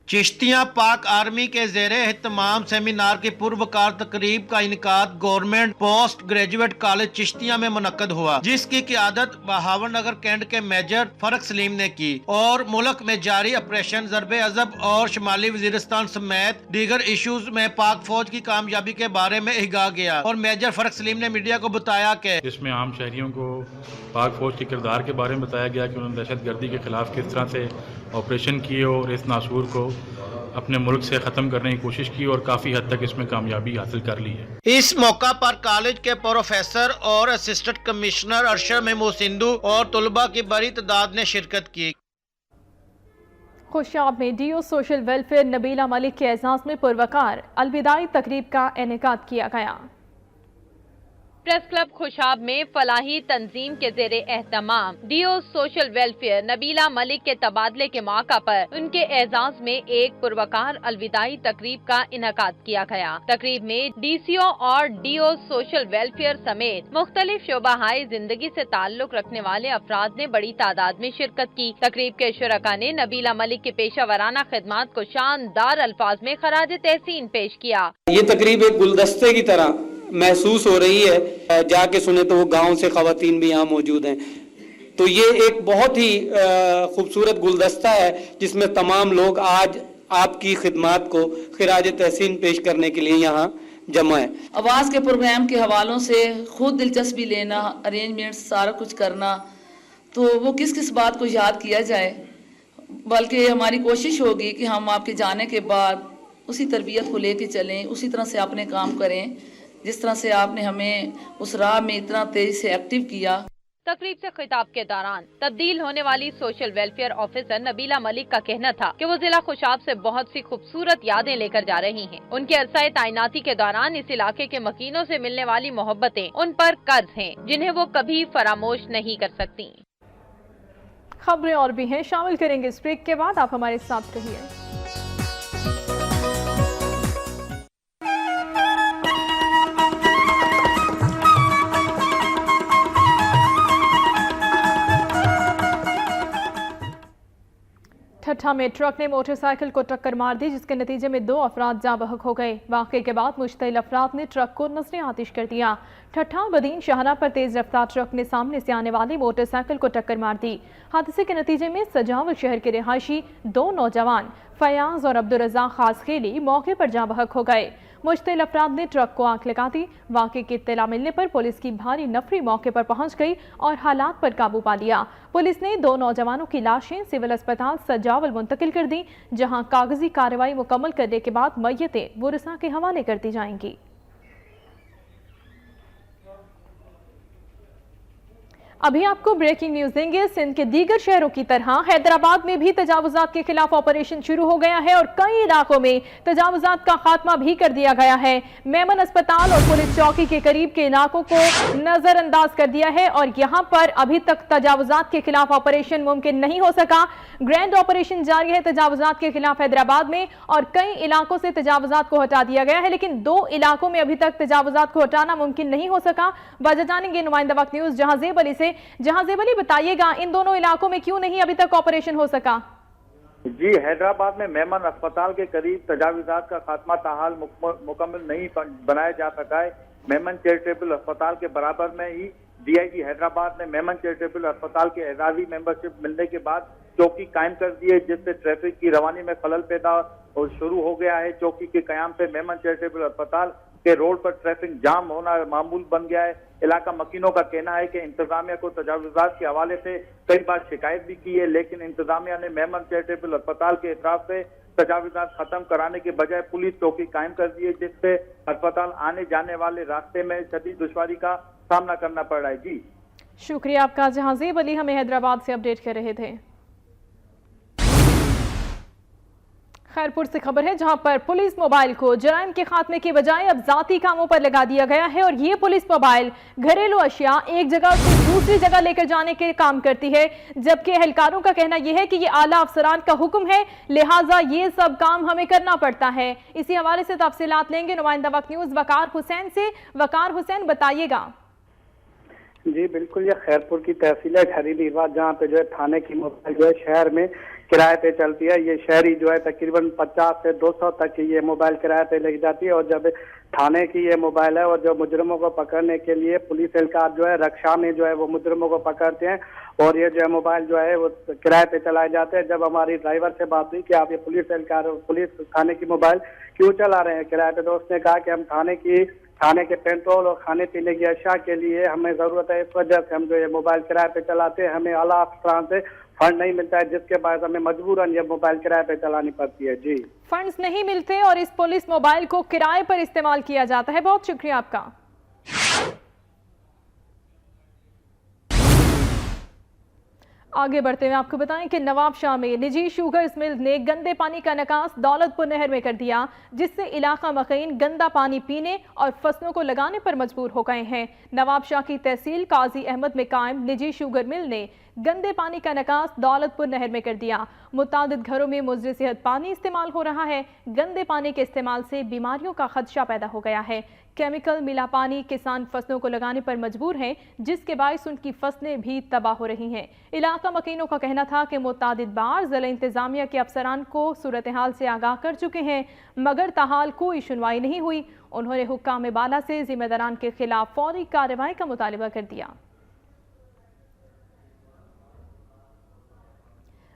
चिश्तिया पाक आर्मी के ज़ेर एहतमाम सेमिनार की पूर्वकार तकरीब का इनकाद government post graduate college Chishtia में मुनक्कद हुआ, जिसकी क़ियादत बहावल नगर कैंट के मेजर फारूक सलीम ने की और मुल्क में जारी ऑपरेशन ज़रबे अज़ब और शुमाली वज़ीरिस्तान समेत दीगर इशूज में पाक फौज की कामयाबी के बारे में इहगा गया और मेजर फारूक सलीम ने मीडिया को बताया कि इसमें आम शहरियों को पाक फौज के किरदार के बारे में बताया गया कि उन्होंने दहशत गर्दी के खिलाफ किस तरह से ऑपरेशन किए और इस नासूर को अपने मुल्क से ख़त्म करने की कोशिश की और काफ़ी हद तक इसमें कामयाबी हासिल कर ली है। इस मौका पर कॉलेज के प्रोफेसर और असिस्टेंट कमिश्नर अरशद महमूद सिंधु और तलबा की बड़ी तादाद ने शिरकत की। खुशाब में DO social welfare Nabila Malik के एजाज में पुरवकार अलविदाई तकरीब का इनेकाद किया गया। प्रेस क्लब खुशाब में फलाही तंजीम के ज़ेर एहतमाम DO social welfare Nabila Malik के तबादले के मौका पर उनके एजाज में एक पुरवकार अलविदाई तकरीब का इनकाद किया गया। तकरीब में डीसीओ और डीओ सोशल वेलफेयर समेत मुख्तलिफ शोबाहाई जिंदगी से ताल्लुक रखने वाले अफराद ने बड़ी तादाद में शिरकत की। तकरीब के शुरका ने नबीला मलिक की पेशा वराना खिदमात को शानदार अल्फाज में खराज तहसीन पेश किया। ये तकरीब एक गुलदस्ते की तरह महसूस हो रही है, जाके सुने तो वो गांव से खवातीन भी यहाँ मौजूद हैं, तो ये एक बहुत ही खूबसूरत गुलदस्ता है जिसमें तमाम लोग आज आपकी खिदमात को खिराज तहसीन पेश करने के लिए यहाँ जमा है। आवाज़ के प्रोग्राम के हवालों से खुद दिलचस्पी लेना, अरेंजमेंट्स सारा कुछ करना, तो वो किस किस बात को याद किया जाए, बल्कि हमारी कोशिश होगी कि हम आपके जाने के बाद उसी तरबियत को लेके चलें, उसी तरह से अपने काम करें जिस तरह से आपने हमें उस राह में इतना तेजी से एक्टिव किया। तकरीब से खिताब के दौरान तब्दील होने वाली social welfare officer Nabila Malik का कहना था कि वो जिला खुशाब से बहुत सी खूबसूरत यादें लेकर जा रही हैं। उनके अरसाए तैनाती के दौरान इस इलाके के मकीनों से मिलने वाली मोहब्बतें उन पर कर्ज हैं, जिन्हें वो कभी फरामोश नहीं कर सकती। खबरें और भी हैं, शामिल करेंगे इस ब्रेक के बाद, आप हमारे साथ रहिए। ठट्ठा में ट्रक ने मोटरसाइकिल को टक्कर मार दी, जिसके नतीजे में 2 अफराद जाँ बहक हो गए। वाक़े के बाद मुश्तइल अफराद ने ट्रक को नज़र आतिश कर दिया। ठट्ठा बदीन शाहरा पर तेज रफ्तार ट्रक ने सामने से आने वाली मोटरसाइकिल को टक्कर मार दी। हादसे के नतीजे में सजावल शहर के रिहायशी 2 नौजवान फयाज और अब्दुल रज़ाक खास खेली मौके पर जाँ बहक हो गए। मुश्तइल अफराद ने ट्रक को आग लगा दी। वाक़े की इत्तला मिलने पर पुलिस की भारी नफरी मौके पर पहुंच गई और हालात पर काबू पा लिया। पुलिस ने 2 नौजवानों की लाशें सिविल अस्पताल सजावल मुंतकिल कर दी, जहां कागजी कार्रवाई मुकम्मल करने के बाद मय्यतें वरसा के हवाले कर दी जाएंगी। अभी आपको ब्रेकिंग न्यूज देंगे। सिंध के दीगर शहरों की तरह हैदराबाद में भी तजावुजात के खिलाफ ऑपरेशन शुरू हो गया है और कई इलाकों में तजावुजात का खात्मा भी कर दिया गया है। मेमन अस्पताल और पुलिस चौकी के करीब के इलाकों को नजरअंदाज कर दिया है और यहां पर अभी तक तजावुजात के खिलाफ ऑपरेशन मुमकिन नहीं हो सका। ग्रैंड ऑपरेशन जारी है तजावुजात के खिलाफ हैदराबाद में और कई इलाकों से तजावुजात को हटा दिया गया है, लेकिन 2 इलाकों में अभी तक तजावुजात को हटाना मुमकिन नहीं हो सका। वजह जानेंगे नुमाइंदा वक्त न्यूज जहांजेब अली से। जहांजेब अली, बताइएगा इन दोनों इलाकों में क्यों नहीं अभी तक ऑपरेशन हो सका? जी, हैदराबाद में मेमन अस्पताल के करीब तजावुजात का खात्मा ताहाल मुकम्मल नहीं बनाया जा सका है। मेमन चैरिटेबल अस्पताल के बराबर में ही डीआईजी हैदराबाद ने मेमन चैरिटेबल अस्पताल के एजाजी मेंबरशिप मिलने के बाद चौकी कायम कर दी है, जिससे ट्रैफिक की रवानी में खलल पैदा और शुरू हो गया है। चौकी के कयाम से मेमन चैरिटेबल अस्पताल के रोड पर ट्रैफिक जाम होना मामूल बन गया है। इलाका मकीनों का कहना है कि इंतजामिया को तजावुजात के हवाले से कई बार शिकायत भी की है, लेकिन इंतजामिया ने मेमन चैरिटेबल अस्पताल के इतराफ से तजावुजात खत्म कराने के बजाय पुलिस चौकी कायम कर दी है, जिससे अस्पताल आने जाने वाले रास्ते में शदीद दुश्वारी का सामना करना पड़ रहा है। जी शुक्रिया आपका जहांजेब अली, हमें हैदराबाद से अपडेट कर रहे थे। खैरपुर से खबर है जहां पर पुलिस मोबाइल को जराइम के खात्मे के बजाय अब जाती कामों पर लगा दिया गया है और ये पुलिस मोबाइल घरेलू अशिया एक जगह से दूसरी जगह लेकर जाने के काम करती है, जबकि एहलकारों का कहना यह है कि ये आला अफसरान का हुक्म है, लिहाजा ये सब काम हमें करना पड़ता है। इसी हवाले से तफसीलात लेंगे नुमाइंदा वक्त न्यूज वकार हुसैन से। वकार हुसैन, बताइएगा। जी बिल्कुल, ये खैरपुर की तहसील है खरीदी बात, जहाँ पे जो है थाने की मोबाइल जो है शहर में किराए पे चलती है। ये शहरी जो है तकरीबन 50 से 200 तक की ये मोबाइल किराए पे लगी जाती है और जब थाने की ये मोबाइल है और जो मुजरिमों को पकड़ने के लिए पुलिस एहलकार जो है रक्षा में जो है वो मुजरिमों को पकड़ते हैं और ये जो है मोबाइल जो है वो किराए पे चलाए जाते हैं। जब हमारी ड्राइवर से बात हुई कि आप ये पुलिस एहलकार पुलिस थाने की मोबाइल क्यों चला रहे हैं किराए पे, तो उसने कहा कि हम थाने के पेट्रोल और खाने पीने की अशिया के लिए हमें जरूरत है, इस वजह से हम जो ये मोबाइल किराए पे चलाते हैं। हमें आला अफसरान से फंड नहीं मिलता है, जिसके बाद हमें मजबूरन ये मोबाइल किराए पे चलानी पड़ती है। जी, फंड्स नहीं मिलते और इस पुलिस मोबाइल को किराए पर इस्तेमाल किया जाता है। बहुत शुक्रिया आपका। आगे बढ़ते हुए आपको बताएं कि नवाबशाह में निजी शुगर मिल ने गंदे पानी का निकास दौलतपुर नहर में कर दिया, जिससे इलाका मकीन गंदा पानी पीने और फसलों को लगाने पर मजबूर हो गए हैं। नवाबशाह की तहसील काजी अहमद में कायम निजी शुगर मिल ने गंदे पानी का निकास दौलतपुर नहर में कर दिया। मुतादिद घरों में मुज़र सेहत पानी इस्तेमाल हो रहा है। गंदे पानी के इस्तेमाल से बीमारियों का खदशा पैदा हो गया है। केमिकल मिला पानी किसान फसलों को लगाने पर मजबूर हैं, जिसके बायस उनकी फसलें भी तबाह हो रही हैं। इलाका मकीनों का कहना था कि मुतादिद बार ज़िला इंतज़ामिया के अफसरान को सूरत हाल से आगाह कर चुके हैं, मगर ताहाल कोई सुनवाई नहीं हुई। उन्होंने हुक्काम बाला से जिम्मेदारान के खिलाफ फौरी कार्रवाई का मुतालिबा कर दिया।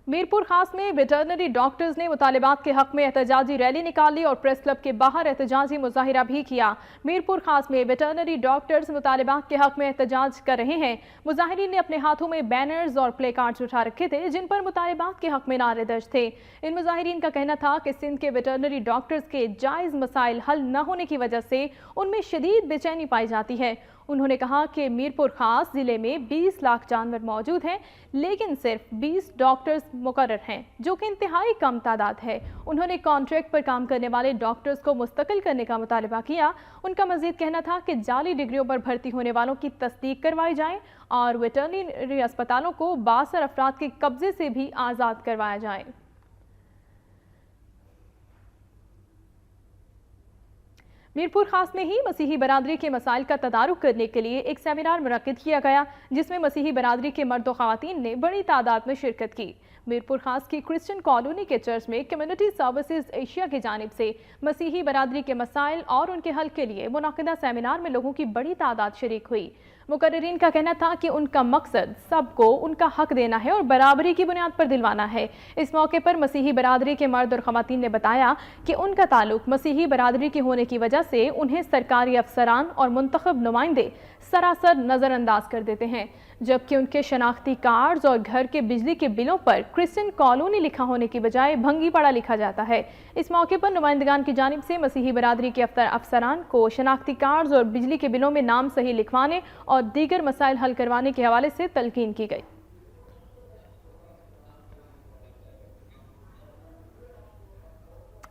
मीरपुर खास में वेटरनरी डॉक्टर्स ने मुतालिबात के हक में एहतजाजी रैली निकाली और प्रेस क्लब के बाहर एहतजाजी मुजाहिरा भी किया। मीरपुर खास में वेटरनरी डॉक्टर्स मुतालिबात के हक में एहतजाज कर रहे हैं। मुजाहिरीन ने अपने हाथों में बैनर्स और प्ले कार्ड्स उठा रखे थे, जिन पर मुतालिबात के हक में नारे दर्ज थे। इन मुजाहिरीन का कहना था कि सिंध के वेटरनरी डॉक्टर्स के जायज़ मसाइल हल न होने की वजह से उनमें शदीद बेचैनी पाई जाती है। उन्होंने कहा कि मीरपुर खास जिले में 20 लाख जानवर मौजूद हैं, लेकिन सिर्फ 20 डॉक्टर्स मुकर्रर हैं, जो कि इंतहाई कम तादाद है। उन्होंने कॉन्ट्रैक्ट पर काम करने वाले डॉक्टर्स को मुस्तकिल करने का मुतालिबा किया। उनका मजीद कहना था कि जाली डिग्रियों पर भर्ती होने वालों की तस्दीक करवाई जाए और वेटरनरी अस्पतालों को बासर अफराद के कब्जे से भी आज़ाद करवाया जाए। मीरपुर खास में ही मसीही बरादरी के मसाइल का तदारुक करने के लिए एक सेमिनार मुनक्किद किया गया, जिसमें मसीही बरादरी के मर्द और ख़वातीन ने बड़ी तादाद में शिरकत की। मीरपुर खास की क्रिश्चियन कॉलोनी के चर्च में कम्युनिटी सर्विसेज एशिया की जानिब से मसीही बरादरी के मसाइल और उनके हल के लिए मुनक्किदा सेमिनार में लोगों की बड़ी तादाद शरीक हुई। मुकर्रिरीन का कहना था कि उनका मकसद सबको उनका हक देना है और बराबरी की बुनियाद पर दिलवाना है। इस मौके पर मसीही बरादरी के मर्द और ख़वातीन ने बताया कि उनका ताल्लुक मसीही बरादरी के होने की वजह से उन्हें सरकारी अफसरान और मुंतखब नुमाइंदे सरासर नज़रअंदाज कर देते हैं, जबकि उनके शनाख्ती कार्ड्स और घर के बिजली के बिलों पर क्रिश्चियन कॉलोनी लिखा होने की बजाय भंगी पड़ा लिखा जाता है। इस मौके पर नुमाइंदगान की जानिब से मसीही बरादरी के अफसरान को शनाख्ती कार्ड्स और बिजली के बिलों में नाम सही लिखवाने और और दीगर मसाइल हल करवाने के हवाले से तलकीन की गई।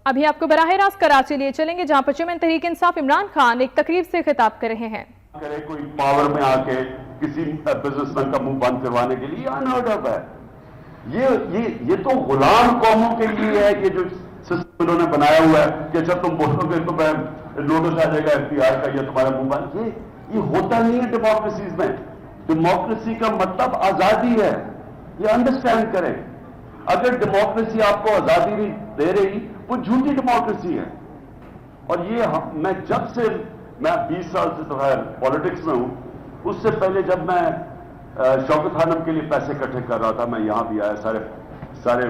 अभी आपको बराह रास्त कराची लिए चलेंगे, जहां पर चेयरमैन तहरीक इंसाफ इमरान खान एक तकरीब से खिताब कर रहे हैं। करे कोई पावर में आके किसी बिजनेसमैन का मुंह बंद करवाने के लिए अनहर्ड ऑफ है। ये तो गुलाम कौमों के लिए है कि जो सिस्टम उन्होंने बनाया हुआ है कि अच्छा तुम बोलोगे तो मैं नोटिस आ जाएगा एफबीआई का, ये तुम्हारा मुंह बंद। ये होता नहीं है डेमोक्रेसीज में। डेमोक्रेसी का मतलब आजादी है, ये अंडरस्टैंड करें। अगर डेमोक्रेसी आपको आजादी नहीं दे रही वो झूठी डेमोक्रेसी है। और ये मैं जब से मैं 20 साल से तो है पॉलिटिक्स में हूं, उससे पहले जब मैं शौकत खानम के लिए पैसे इकट्ठे कर रहा था, मैं यहां भी आया, सारे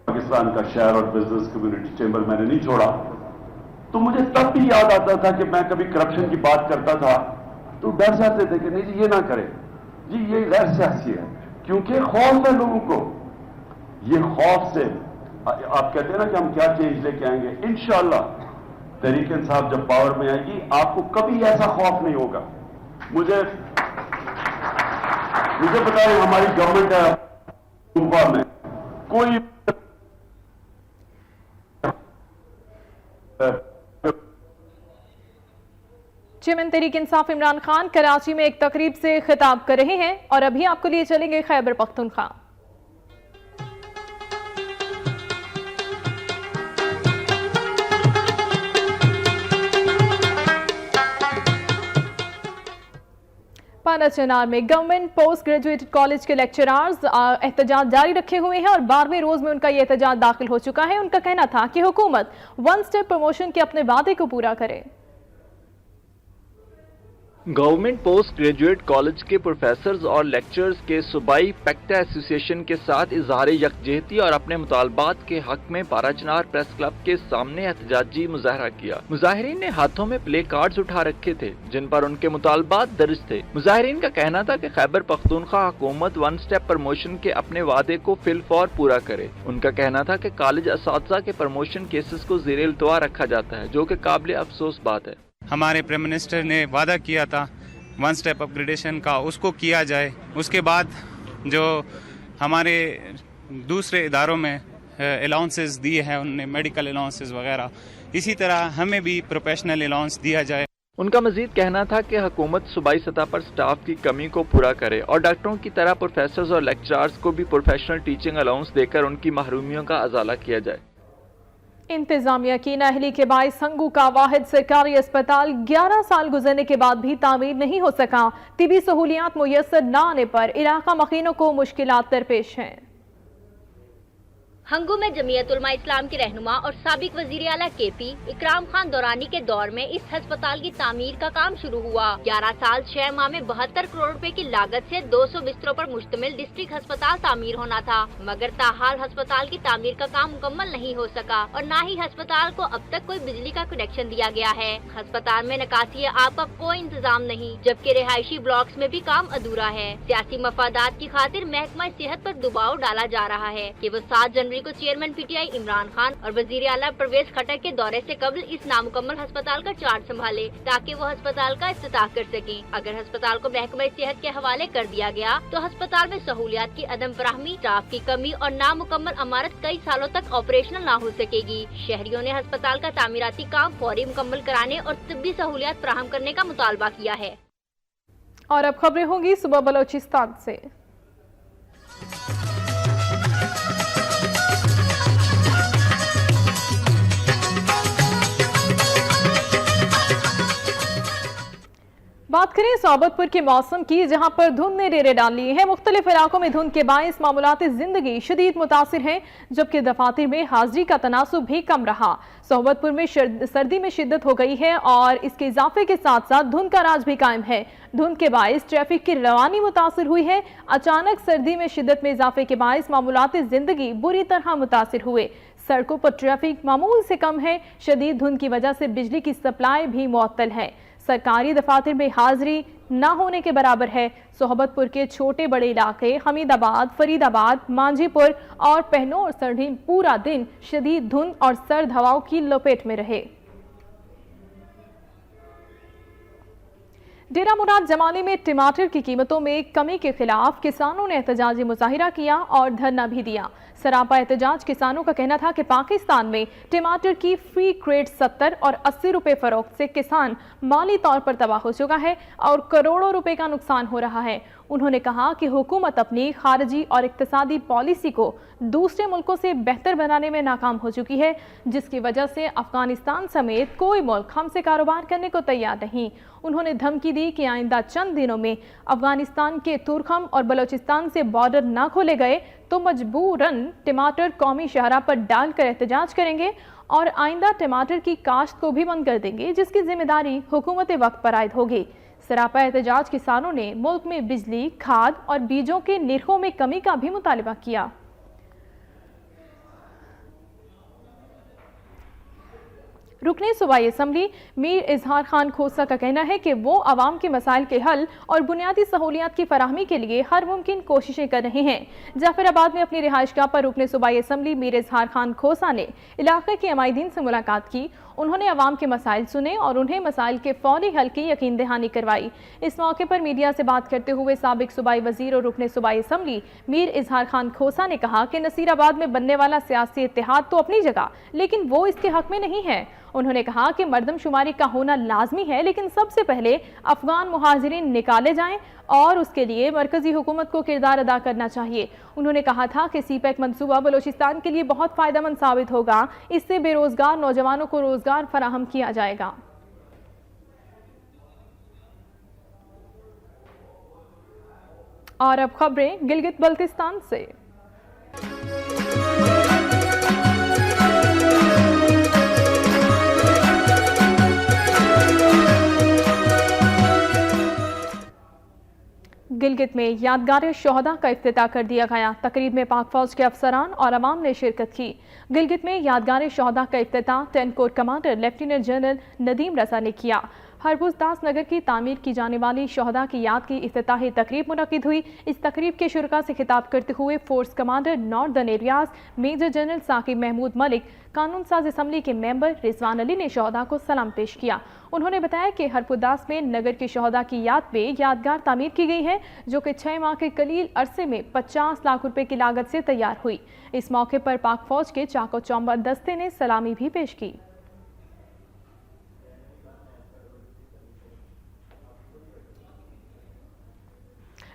पाकिस्तान का शहर और बिजनेस कम्युनिटी चैम्बर मैंने नहीं छोड़ा। तो मुझे तब भी याद आता था कि मैं कभी करप्शन की बात करता था तो डर जाते थे कि नहीं जी ये ना करें, जी ये गैर सियासी है, क्योंकि खौफ है लोगों को। ये खौफ से आप कहते हैं ना कि हम क्या चेंज लेके आएंगे, इंशाअल्लाह तहरीक इंसाफ जब पावर में आएगी आपको कभी ऐसा खौफ नहीं होगा। मुझे बताएं, हमारी गवर्नमेंट है सूबा में कोई चेयरमैन तहरीक इंसाफ इमरान खान कराची में एक तकरीब से खिताब कर रहे हैं और अभी आपको लिए चलेंगे खैबर पख्तूनख्वा। पाना चनार में गवर्नमेंट पोस्ट ग्रेजुएट कॉलेज के लेक्चरर्स एहतजाज जारी रखे हुए हैं और 12वें रोज में उनका यह एहतजाज दाखिल हो चुका है। उनका कहना था कि हुकूमत वन स्टेप प्रमोशन के अपने वादे को पूरा करे। गवर्नमेंट पोस्ट ग्रेजुएट कॉलेज के प्रोफेसर्स और लेक्चरर्स के सूबाई पैक्टा एसोसिएशन के साथ इजहार यकजहती और अपने मुतालबात के हक में पाराचनार प्रेस क्लब के सामने एहतजाजी मुजाहरा किया। मुजाहिरीन ने हाथों में प्ले कार्ड्स उठा रखे थे जिन पर उनके मुतालबात दर्ज थे। मुजाहिरीन का कहना था कि खैबर पख्तूनख्वा हुकूमत वन स्टेप प्रमोशन के अपने वादे को फिलफौर पूरा करे। उनका कहना था कि कॉलेज असातिज़ा के प्रमोशन केसेस को ज़ेरे इल्तवा रखा जाता है, जो कि काबिल अफसोस बात है। हमारे प्राइम मिनिस्टर ने वादा किया था वन स्टेप अपग्रेडेशन का, उसको किया जाए। उसके बाद जो हमारे दूसरे इदारों में अलाउंसेस दिए हैं उन्होंने, मेडिकल अलाउंसेस वगैरह, इसी तरह हमें भी प्रोफेशनल अलाउंस दिया जाए। उनका मजीद कहना था कि हुकूमत सूबाई सतह पर स्टाफ की कमी को पूरा करे और डॉक्टरों की तरह प्रोफेसर्स और लेक्चरर्स को भी प्रोफेशनल टीचिंग अलाउंस देकर उनकी महरूमियों का अजाला किया जाए। इंतजामिया की नाअहली के बाइस संगू का वाहिद सरकारी अस्पताल 11 साल गुजरने के बाद भी तामीर नहीं हो सका। तिबी सहूलियात मुयस्सर न आने पर इलाका मकीनों को मुश्किलात दरपेश हैं। हंगू में जमीयत उलमा इस्लाम के रहनुमा और साबिक वजीर आला केपी इकराम खान दौरानी के दौर में इस अस्पताल की तामीर का काम शुरू हुआ। 11 साल 6 माह में 72 करोड़ रुपए की लागत से 200 बिस्तरों पर मुश्तमिल डिस्ट्रिक्ट अस्पताल तामीर होना था, मगर ताहाल अस्पताल की तामीर का काम मुकम्मल नहीं हो सका और न ही अस्पताल को अब तक कोई बिजली का कनेक्शन दिया गया है। अस्पताल में निकासी आब का कोई इंतजाम नहीं, जबकि रिहायशी ब्लॉक्स में भी काम अधूरा है। सियासी मफादात की खातिर महकमा सेहत पर दबाव डाला जा रहा है कि वो 7 जनवरी को चेयरमैन पीटीआई इमरान खान और वजीर आला परवेज खट्टर के दौरे से कबल इस नामुकम्मल अस्पताल का चार्ज संभाले ताकि वो अस्पताल का इफ्तिताह कर सकें। अगर अस्पताल को महकमा सेहत के हवाले कर दिया गया तो अस्पताल में सहूलियात की अदम फराहमी, स्टाफ की कमी और नामुकम्मल इमारत कई सालों तक ऑपरेशनल न हो सकेगी। शहरियों ने अस्पताल का तामीराती काम फौरी मुकम्मल कराने और तिब्बी सहूलियात फराहम करने का मुतालबा किया है। और अब खबरें होंगी सुबह बलोचिस्तान से। बात करें सोबतपुर के मौसम की, जहां पर धुंध ने डेरे डाल लिए हैं। मुख्तलिफ इलाकों में धुंध के बायस मामूलाती जिंदगी शदीद मुतासिर हैं, जबकि दफातर में हाजिरी का तनासुब भी कम रहा। सोबतपुर में सर्दी में शिद्दत हो गई है और इसके इजाफे के साथ साथ धुंध का राज भी कायम है। धुंध के बायस ट्रैफिक की रवानी मुतासिर हुई है। अचानक सर्दी में शिद्दत में इजाफे के बायस मामूलाती जिंदगी बुरी तरह मुतासिर हुए। सड़कों पर ट्रैफिक मामूल से कम है। शदीद धुंध की वजह से बिजली की सप्लाई भी मुअत्तल है। सरकारी दफातर में हाजिरी न होने के बराबर है। सोहबतपुर के छोटे बड़े इलाके हमीदाबाद, फरीदाबाद, मांझीपुर और पहनोर सरडीन पूरा दिन शदीद धुंध और सर्द हवाओं की लपेट में रहे। डेरा मुराद जमाली में टमाटर की कीमतों में कमी के खिलाफ किसानों ने एहतजाजी मुजाहिरा किया और धरना भी दिया। सरापा एहतजाज किसानों का कहना था कि पाकिस्तान में टमाटर की फ्री क्रेट 70 और 80 रुपए फरोख्त से किसान माली तौर पर तबाह हो चुका है और करोड़ों रुपए का नुकसान हो रहा है। उन्होंने कहा कि हुकूमत अपनी खारजी और इक्तिसादी पॉलिसी को दूसरे मुल्कों से बेहतर बनाने में नाकाम हो चुकी है, जिसकी वजह से अफगानिस्तान समेत कोई मुल्क हमसे कारोबार करने को तैयार नहीं। उन्होंने धमकी दी कि आइंदा चंद दिनों में अफगानिस्तान के तुर्खम और बलोचिस्तान से बॉर्डर ना खोले गए तो मजबूरन टमाटर कौमी शहरा पर डालकर एहतजाज करेंगे और आइंदा टमाटर की काश्त को भी बंद कर देंगे, जिसकी जिम्मेदारी हुकूमत वक्त पर आयद होगी। सरापा एहतजाज किसानों ने मुल्क में बिजली, खाद और बीजों के निर्खों में कमी का भी मुतालबा किया। रुकने सूबाई असम्बली मीर इजहार खान खोसा का कहना है कि वो आवाम के मसाइल के हल और बुनियादी सहूलियात की फराहमी के लिए हर मुमकिन कोशिशें कर रहे हैं। जाफराबाद में अपनी रिहाइशगाह पर रुकने सूबाई असम्बली मीर इजहार खान खोसा ने इलाके के अमायदीन से मुलाकात की। उन्होंने आवाम के मसाइल सुने और उन्हें मसाइल के फौरी हल की यकीन दहानी करवाई। इस मौके पर मीडिया से बात करते हुए साबिक सूबाई वजीर और रुकने सूबाई असम्बली मीर इजहार खान खोसा ने कहा कि नसीराबाद में बनने वाला सियासी इत्तेहाद तो अपनी जगह, लेकिन वो इसके हक में नहीं है। उन्होंने कहा कि मर्दमशुमारी का होना लाजमी है, लेकिन सबसे पहले अफगान मुहाजिरीन निकाले जाएं और उसके लिए मरकजी हुकूमत को किरदार अदा करना चाहिए। उन्होंने कहा था कि सीपैक मंसूबा बलोचिस्तान के लिए बहुत फायदेमंद साबित होगा। इससे बेरोजगार नौजवानों को रोजगार फराहम किया जाएगा। और अब खबरें गिलगित बल्तिस्तान से। गिलगित में यादगार शोहदा का इफ्तिताह कर दिया गया। तकरीब में पाक फौज के अफसरान और अवाम ने शिरकत की। गिलगित में यादगार शोहदा का इफ्तिताह 10 corps commander lieutenant general Nadeem Raza ने किया। हरबुजदास नगर की तामीर की जाने वाली शोहदा की याद की इफ्तिताही तकरीब मुनक्किद हुई। इस तकरीब के शुरका से खिताब करते हुए force commander northern areas major general Saqib Mahmood Malik, कानून साज असम्बली के मेंबर रिजवान अली ने शोहदा को सलाम पेश किया। उन्होंने बताया कि हरबुजदास में नगर के शोहदा की याद में यादगार तामीर की गई है, जो कि 6 माह के कलील अरसे में 50 लाख रुपए की लागत से तैयार हुई। इस मौके पर पाक फौज के चाको चौंबा दस्ते ने सलामी भी पेश की।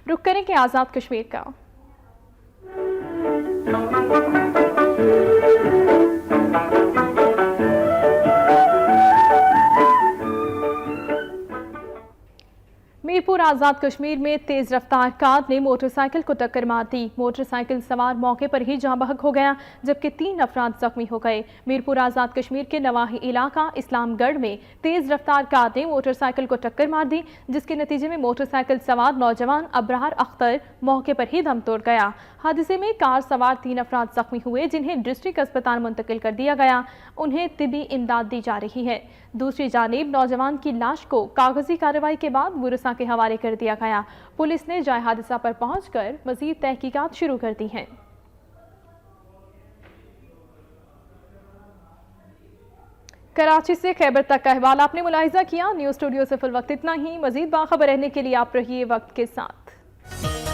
रुक करेंगे आजाद कश्मीर का। मीरपुर आजाद कश्मीर में तेज रफ्तार कार ने मोटरसाइकिल को टक्कर मार दी। मोटरसाइकिल सवार मौके पर ही जाँ बहक हो गया, जबकि 3 अफराद जख्मी हो गए। मीरपुर आजाद कश्मीर के नवाही इलाका इस्लामगढ़ में तेज रफ्तार कार ने मोटरसाइकिल को टक्कर मार दी, जिसके नतीजे में मोटरसाइकिल सवार नौजवान अबरार अख्तर मौके पर ही दम तोड़ गया। हादसे में कार सवार 3 अफराद जख्मी हुए, जिन्हें डिस्ट्रिक्ट अस्पताल मुंतकिल कर दिया गया। उन्हें तिबी इमदाद दी जा रही है। दूसरी जानिब नौजवान की लाश को कागजी कार्रवाई के बाद बुरसा के हवाले कर दिया गया। पुलिस ने जाए हादसा पर पहुंचकर मजीद तहकीकात शुरू कर दी हैं। कराची से खैबर तक का अहवाल आपने मुलाहिजा किया। न्यूज़ स्टूडियो से फिल वक्त इतना ही। मजीद बाखबर रहने के लिए आप रहिए वक्त के साथ।